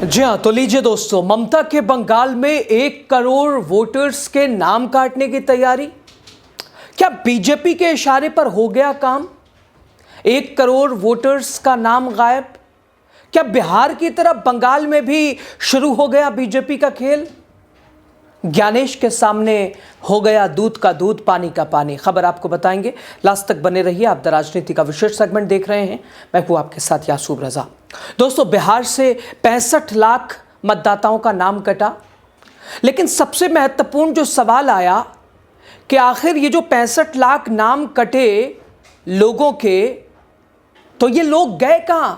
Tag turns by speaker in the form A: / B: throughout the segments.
A: जी हाँ, तो लीजिए दोस्तों, ममता के बंगाल में 1 करोड़ वोटर्स के नाम काटने की तैयारी। क्या बीजेपी के इशारे पर हो गया काम? 1 करोड़ वोटर्स का नाम गायब। क्या बिहार की तरह बंगाल में भी शुरू हो गया बीजेपी का खेल? ज्ञानेश के सामने हो गया दूध का दूध, पानी का पानी। खबर आपको बताएंगे, लास्ट तक बने रहिए। आप द राजनीति का विशेष सेगमेंट देख रहे हैं, मैं हूं आपके साथ यासूब रजा। दोस्तों, बिहार से 65 लाख मतदाताओं का नाम कटा, लेकिन सबसे महत्वपूर्ण जो सवाल आया कि आखिर ये जो 65 लाख नाम कटे लोगों के, तो ये लोग गए कहां?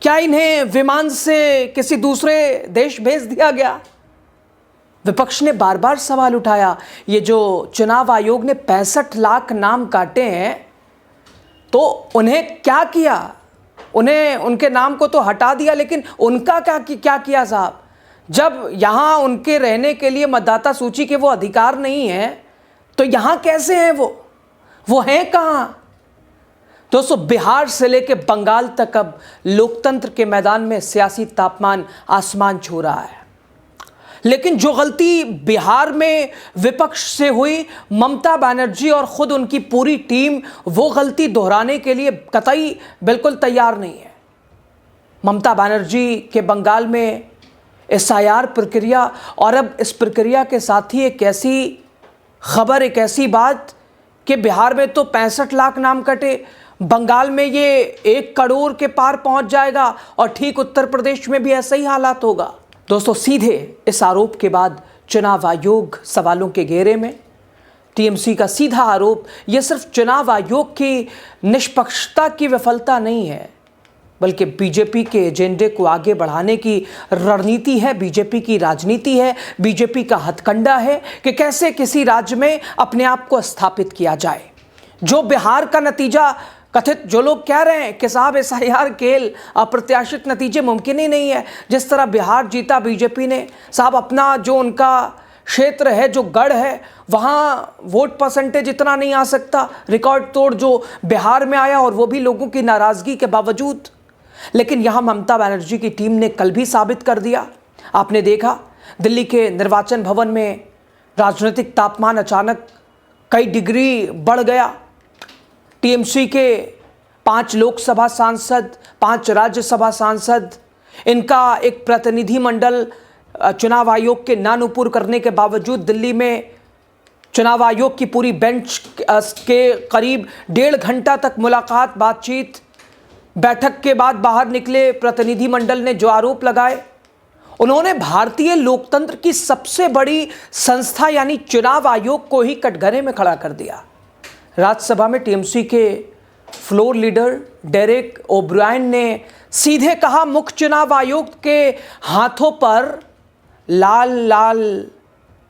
A: क्या इन्हें विमान से किसी दूसरे देश भेज दिया गया? विपक्ष ने बार बार सवाल उठाया, ये जो चुनाव आयोग ने 65 लाख नाम काटे हैं, तो उन्हें क्या किया? उन्हें उनके नाम को तो हटा दिया, लेकिन उनका क्या किया साहब? जब यहां उनके रहने के लिए मतदाता सूची के वो अधिकार नहीं है, तो यहां कैसे हैं वो हैं कहां? दोस्तों, बिहार से लेकर बंगाल तक अब लोकतंत्र के मैदान में सियासी तापमान आसमान छू रहा है। लेकिन जो गलती बिहार में विपक्ष से हुई, ममता बनर्जी और खुद उनकी पूरी टीम वो गलती दोहराने के लिए कतई बिल्कुल तैयार नहीं है। ममता बनर्जी के बंगाल में SIR प्रक्रिया, और अब इस प्रक्रिया के साथ ही एक ऐसी खबर, एक ऐसी बात कि बिहार में तो 65 लाख नाम कटे, बंगाल में ये 1 करोड़ के पार पहुंच जाएगा, और ठीक उत्तर प्रदेश में भी ऐसा ही हालात होगा। दोस्तों, सीधे इस आरोप के बाद चुनाव आयोग सवालों के घेरे में। TMC का सीधा आरोप, यह सिर्फ चुनाव आयोग की निष्पक्षता की विफलता नहीं है, बल्कि बीजेपी के एजेंडे को आगे बढ़ाने की रणनीति है, बीजेपी की राजनीति है, बीजेपी का हथकंडा है कि कैसे किसी राज्य में अपने आप को स्थापित किया जाए। जो बिहार का नतीजा, कथित जो लोग कह रहे हैं कि साहब SIR खेल, अप्रत्याशित नतीजे मुमकिन ही नहीं है, जिस तरह बिहार जीता बीजेपी ने, साहब अपना जो उनका क्षेत्र है, जो गढ़ है, वहाँ वोट परसेंटेज इतना नहीं आ सकता, रिकॉर्ड तोड़ जो बिहार में आया, और वो भी लोगों की नाराज़गी के बावजूद। लेकिन यहाँ ममता बनर्जी की टीम ने कल भी साबित कर दिया। आपने देखा, दिल्ली के निर्वाचन भवन में राजनीतिक तापमान अचानक कई डिग्री बढ़ गया। TMC के 5 लोकसभा सांसद, 5 राज्यसभा सांसद, इनका एक प्रतिनिधि मंडल चुनाव आयोग के नानुपुर करने के बावजूद दिल्ली में चुनाव आयोग की पूरी बेंच के करीब 1.5 घंटा तक मुलाकात, बातचीत। बैठक के बाद बाहर निकले प्रतिनिधि मंडल ने जो आरोप लगाए, उन्होंने भारतीय लोकतंत्र की सबसे बड़ी संस्था यानी चुनाव आयोग को ही कटघरे में खड़ा कर दिया। राज्यसभा में TMC के फ्लोर लीडर डेरेक ओब्रायन ने सीधे कहा, मुख्य चुनाव आयोग के हाथों पर लाल लाल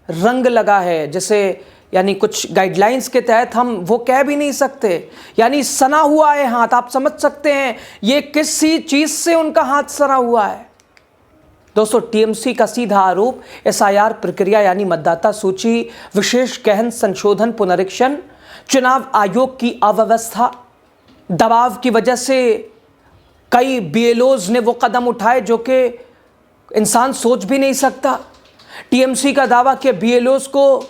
A: रंग लगा है, जैसे यानी कुछ गाइडलाइंस के तहत हम वो कह भी नहीं सकते, यानी सना हुआ है हाथ। आप समझ सकते हैं ये किसी चीज से उनका हाथ सना हुआ है। दोस्तों, TMC का सीधा आरोप SIR प्रक्रिया यानी मतदाता सूची विशेष गहन संशोधन पुनरीक्षण, चुनाव आयोग की अव्यवस्था, दबाव की वजह से कई BLOs ने वो कदम उठाए जो कि इंसान सोच भी नहीं सकता। TMC का दावा कि BLOs को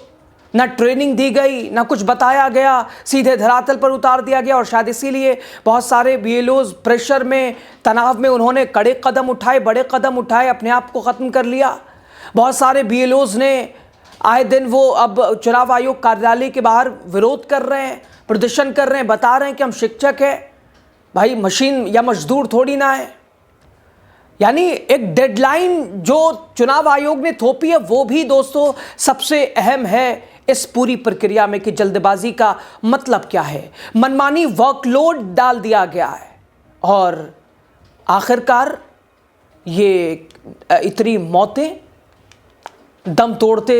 A: ना ट्रेनिंग दी गई, ना कुछ बताया गया, सीधे धरातल पर उतार दिया गया, और शायद इसीलिए बहुत सारे BLOs प्रेशर में, तनाव में उन्होंने कड़े कदम उठाए, बड़े कदम उठाए, अपने आप को ख़त्म कर लिया। बहुत सारे BLOs ने आए दिन वो अब चुनाव आयोग कार्यालय के बाहर विरोध कर रहे हैं, प्रदर्शन कर रहे हैं, बता रहे हैं कि हम शिक्षक हैं। भाई, मशीन या मजदूर थोड़ी ना है। यानी एक डेडलाइन जो चुनाव आयोग ने थोपी है, वो भी दोस्तों सबसे अहम है इस पूरी प्रक्रिया में कि जल्दबाजी का मतलब क्या है। मनमानी वर्कलोड डाल दिया गया है, और आखिरकार ये इतनी मौतें, दम तोड़ते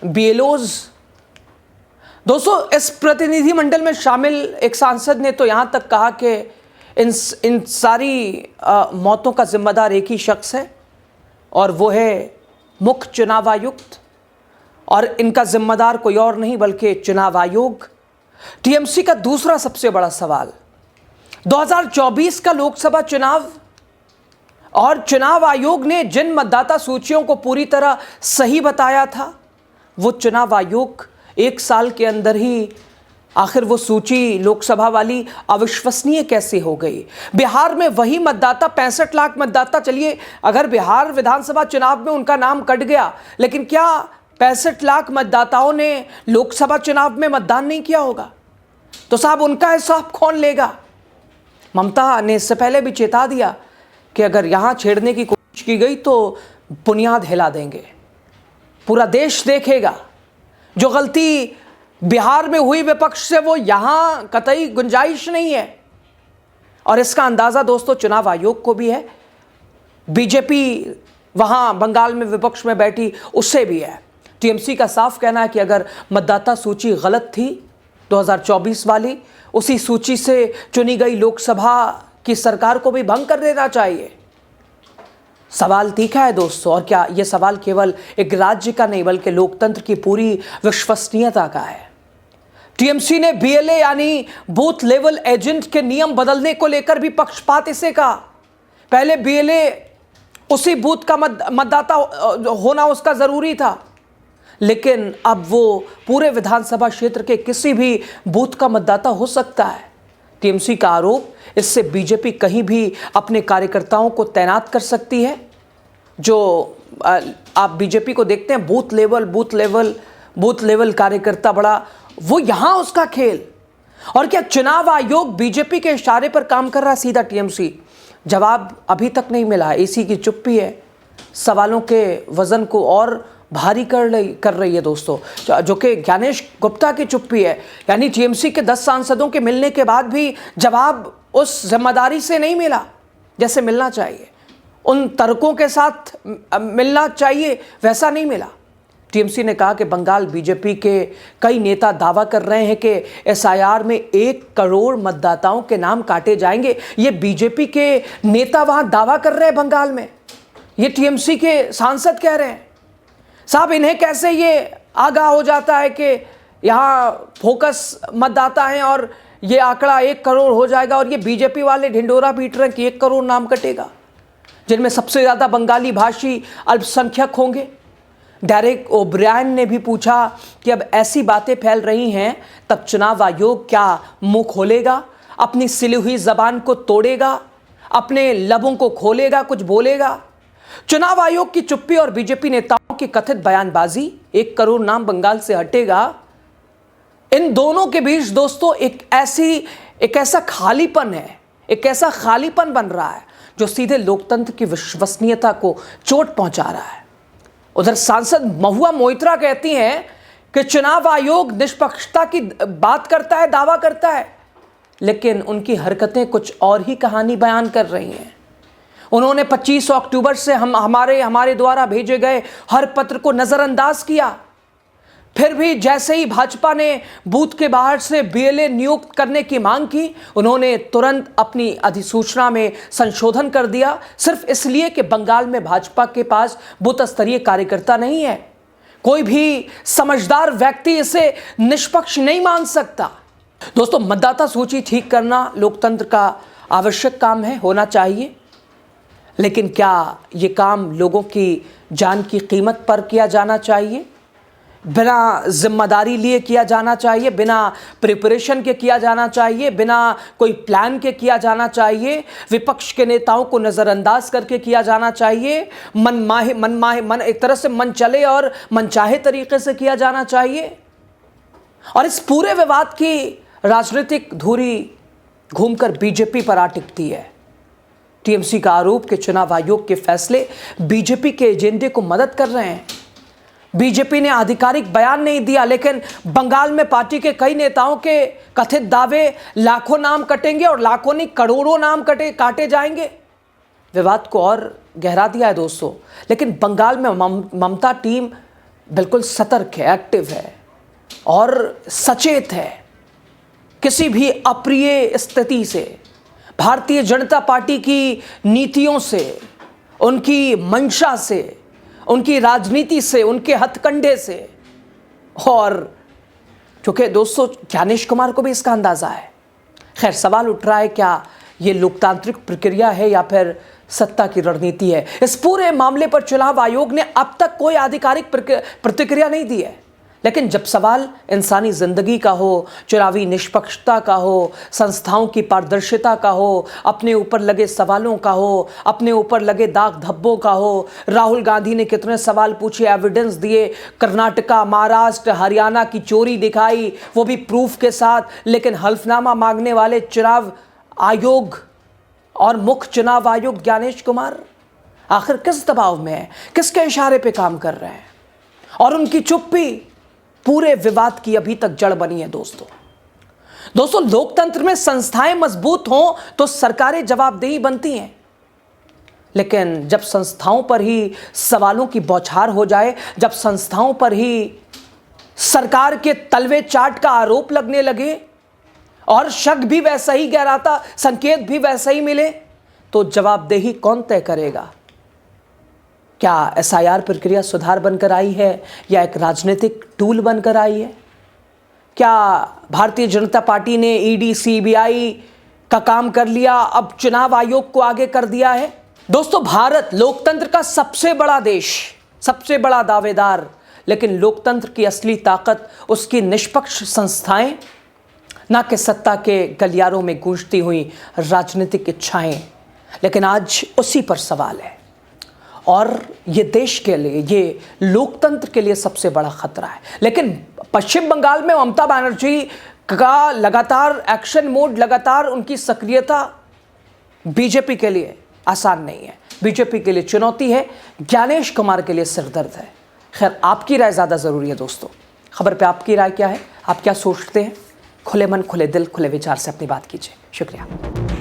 A: BLOs। दोस्तों, इस प्रतिनिधि मंडल में शामिल एक सांसद ने तो यहां तक कहा कि इन सारी मौतों का जिम्मेदार एक ही शख्स है, और वो है मुख्य चुनाव आयुक्त, और इनका जिम्मेदार कोई और नहीं बल्कि चुनाव आयोग। TMC का दूसरा सबसे बड़ा सवाल, 2024 का लोकसभा चुनाव और चुनाव आयोग ने जिन मतदाता सूचियों को पूरी तरह सही बताया था, वो चुनाव आयोग 1 साल के अंदर ही आखिर वो सूची लोकसभा वाली अविश्वसनीय कैसे हो गई। बिहार में वही मतदाता 65 लाख मतदाता, चलिए अगर बिहार विधानसभा चुनाव में उनका नाम कट गया, लेकिन क्या 65 लाख मतदाताओं ने लोकसभा चुनाव में मतदान नहीं किया होगा? तो साहब उनका हिसाब कौन लेगा? ममता ने इससे पहले भी चेता दिया कि अगर यहां छेड़ने की कोशिश की गई तो बुनियाद हिला देंगे, पूरा देश देखेगा। जो गलती बिहार में हुई विपक्ष से वो यहां कतई गुंजाइश नहीं है। और इसका अंदाजा दोस्तों चुनाव आयोग को भी है, बीजेपी वहां बंगाल में विपक्ष में बैठी उससे भी है। टीएमसी का साफ कहना है कि अगर मतदाता सूची गलत थी 2024 वाली, उसी सूची से चुनी गई लोकसभा की सरकार को भी भंग कर देना चाहिए। सवाल तीखा है दोस्तों, और क्या यह सवाल केवल एक राज्य का नहीं बल्कि लोकतंत्र की पूरी विश्वसनीयता का है। टीएमसी ने बीएलए यानी बूथ लेवल एजेंट के नियम बदलने को लेकर भी पक्षपात इसे कहा। पहले बीएलए उसी बूथ का मतदाता होना उसका जरूरी था, लेकिन अब वो पूरे विधानसभा क्षेत्र के किसी भी बूथ का मतदाता हो सकता है। टीएमसी का आरोप, इससे बीजेपी कहीं भी अपने कार्यकर्ताओं को तैनात कर सकती है। जो आप बीजेपी को देखते हैं बूथ लेवल कार्यकर्ता बड़ा, वो यहां उसका खेल। और क्या चुनाव आयोग बीजेपी के इशारे पर काम कर रहा? सीधा टीएमसी जवाब अभी तक नहीं मिला। इसी की चुप्पी है सवालों के वजन को और भारी कर रही है दोस्तों, जो कि ज्ञानेश गुप्ता की चुप्पी है। यानी टीएमसी के 10 सांसदों के मिलने के बाद भी जवाब उस जिम्मेदारी से नहीं मिला जैसे मिलना चाहिए, उन तर्कों के साथ मिलना चाहिए वैसा नहीं मिला। टीएमसी ने कहा कि बंगाल बीजेपी के कई नेता दावा कर रहे हैं कि एसआईआर में 1 करोड़ मतदाताओं के नाम काटे जाएंगे। ये बीजेपी के नेता वहां दावा कर रहे हैं बंगाल में, ये टीएमसी के सांसद कह रहे हैं। साहब इन्हें कैसे ये आगाह हो जाता है कि यहाँ फोकस मतदाता हैं और ये आंकड़ा 1 करोड़ हो जाएगा, और ये बीजेपी वाले ढिंडोरा पीट रहे हैं कि 1 करोड़ नाम कटेगा, जिनमें सबसे ज़्यादा बंगाली भाषी अल्पसंख्यक होंगे। डेरेक ओब्रायन ने भी पूछा कि अब ऐसी बातें फैल रही हैं, तब चुनाव आयोग क्या मुंह खोलेगा, अपनी सिली हुई जबान को तोड़ेगा, अपने लबों को खोलेगा, कुछ बोलेगा? चुनाव आयोग की चुप्पी और बीजेपी नेताओं की कथित बयानबाजी, 1 करोड़ नाम बंगाल से हटेगा, इन दोनों के बीच दोस्तों एक ऐसा खालीपन है, एक ऐसा खालीपन बन रहा है जो सीधे लोकतंत्र की विश्वसनीयता को चोट पहुंचा रहा है। उधर सांसद महुआ मोइत्रा कहती हैं कि चुनाव आयोग निष्पक्षता की बात करता है, दावा करता है, लेकिन उनकी हरकतें कुछ और ही कहानी बयान कर रही हैं। उन्होंने 25 अक्टूबर से हमारे द्वारा भेजे गए हर पत्र को नजरअंदाज किया। फिर भी जैसे ही भाजपा ने बूथ के बाहर से बीएलए नियुक्त करने की मांग की, उन्होंने तुरंत अपनी अधिसूचना में संशोधन कर दिया, सिर्फ इसलिए कि बंगाल में भाजपा के पास बूथ स्तरीय कार्यकर्ता नहीं है। कोई भी समझदार व्यक्ति इसे निष्पक्ष नहीं मान सकता। दोस्तों, मतदाता सूची ठीक करना लोकतंत्र का आवश्यक काम है, होना चाहिए, लेकिन क्या ये काम लोगों की जान की कीमत पर किया जाना चाहिए? बिना जिम्मेदारी लिए किया जाना चाहिए, बिना प्रिपरेशन के किया जाना चाहिए, बिना कोई प्लान के किया जाना चाहिए, विपक्ष के नेताओं को नज़रअंदाज करके किया जाना चाहिए, एक तरह से मन चले और मनचाहे तरीके से किया जाना चाहिए? और इस पूरे विवाद की राजनीतिक धुरी घूमकर बीजेपी पर आ टिकती है। टीएमसी का आरोप कि चुनाव आयोग के फैसले बीजेपी के एजेंडे को मदद कर रहे हैं। बीजेपी ने आधिकारिक बयान नहीं दिया, लेकिन बंगाल में पार्टी के कई नेताओं के कथित दावे लाखों नाम कटेंगे और लाखों नहीं करोड़ों नाम काटे जाएंगे, विवाद को और गहरा दिया है दोस्तों। लेकिन बंगाल में ममता टीम बिल्कुल सतर्क है, एक्टिव है और सचेत है। किसी भी अप्रिय स्थिति से, भारतीय जनता पार्टी की नीतियों से, उनकी मंशा से, उनकी राजनीति से, उनके हथकंडे से, और क्योंकि दोस्तों ज्ञानेश कुमार को भी इसका अंदाजा है। खैर, सवाल उठ रहा है क्या ये लोकतांत्रिक प्रक्रिया है या फिर सत्ता की रणनीति है? इस पूरे मामले पर चुनाव आयोग ने अब तक कोई आधिकारिक प्रतिक्रिया नहीं दी है। लेकिन जब सवाल इंसानी जिंदगी का हो, चुनावी निष्पक्षता का हो, संस्थाओं की पारदर्शिता का हो, अपने ऊपर लगे सवालों का हो, अपने ऊपर लगे दाग धब्बों का हो, राहुल गांधी ने कितने सवाल पूछे, एविडेंस दिए, कर्नाटका, महाराष्ट्र, हरियाणा की चोरी दिखाई, वो भी प्रूफ के साथ, लेकिन हल्फनामा मांगने वाले चुनाव आयोग और मुख्य चुनाव आयुक्त ज्ञानेश कुमार आखिर किस दबाव में है, किसके इशारे पे काम कर रहे हैं? और उनकी चुप्पी पूरे विवाद की अभी तक जड़ बनी है। दोस्तों, लोकतंत्र में संस्थाएं मजबूत हों तो सरकारें जवाबदेही बनती हैं, लेकिन जब संस्थाओं पर ही सवालों की बौछार हो जाए, जब संस्थाओं पर ही सरकार के तलवे चाट का आरोप लगने लगे और शक भी वैसा ही गहराता, संकेत भी वैसा ही मिले, तो जवाबदेही कौन तय करेगा? क्या एसआईआर प्रक्रिया सुधार बनकर आई है या एक राजनीतिक टूल बनकर आई है? क्या भारतीय जनता पार्टी ने ईडी, सीबीआई का काम कर लिया, अब चुनाव आयोग को आगे कर दिया है? दोस्तों, भारत लोकतंत्र का सबसे बड़ा देश, सबसे बड़ा दावेदार, लेकिन लोकतंत्र की असली ताकत उसकी निष्पक्ष संस्थाएं, ना कि सत्ता के गलियारों में गूंजती हुई राजनीतिक इच्छाएं। लेकिन आज उसी पर सवाल है और ये देश के लिए, ये लोकतंत्र के लिए सबसे बड़ा खतरा है। लेकिन पश्चिम बंगाल में ममता बनर्जी का लगातार एक्शन मोड, लगातार उनकी सक्रियता बीजेपी के लिए आसान नहीं है, बीजेपी के लिए चुनौती है, ज्ञानेश कुमार के लिए सिरदर्द है। खैर, आपकी राय ज़्यादा ज़रूरी है दोस्तों। खबर पे आपकी राय क्या है? आप क्या सोचते हैं? खुले मन, खुले दिल, खुले विचार से अपनी बात कीजिए। शुक्रिया।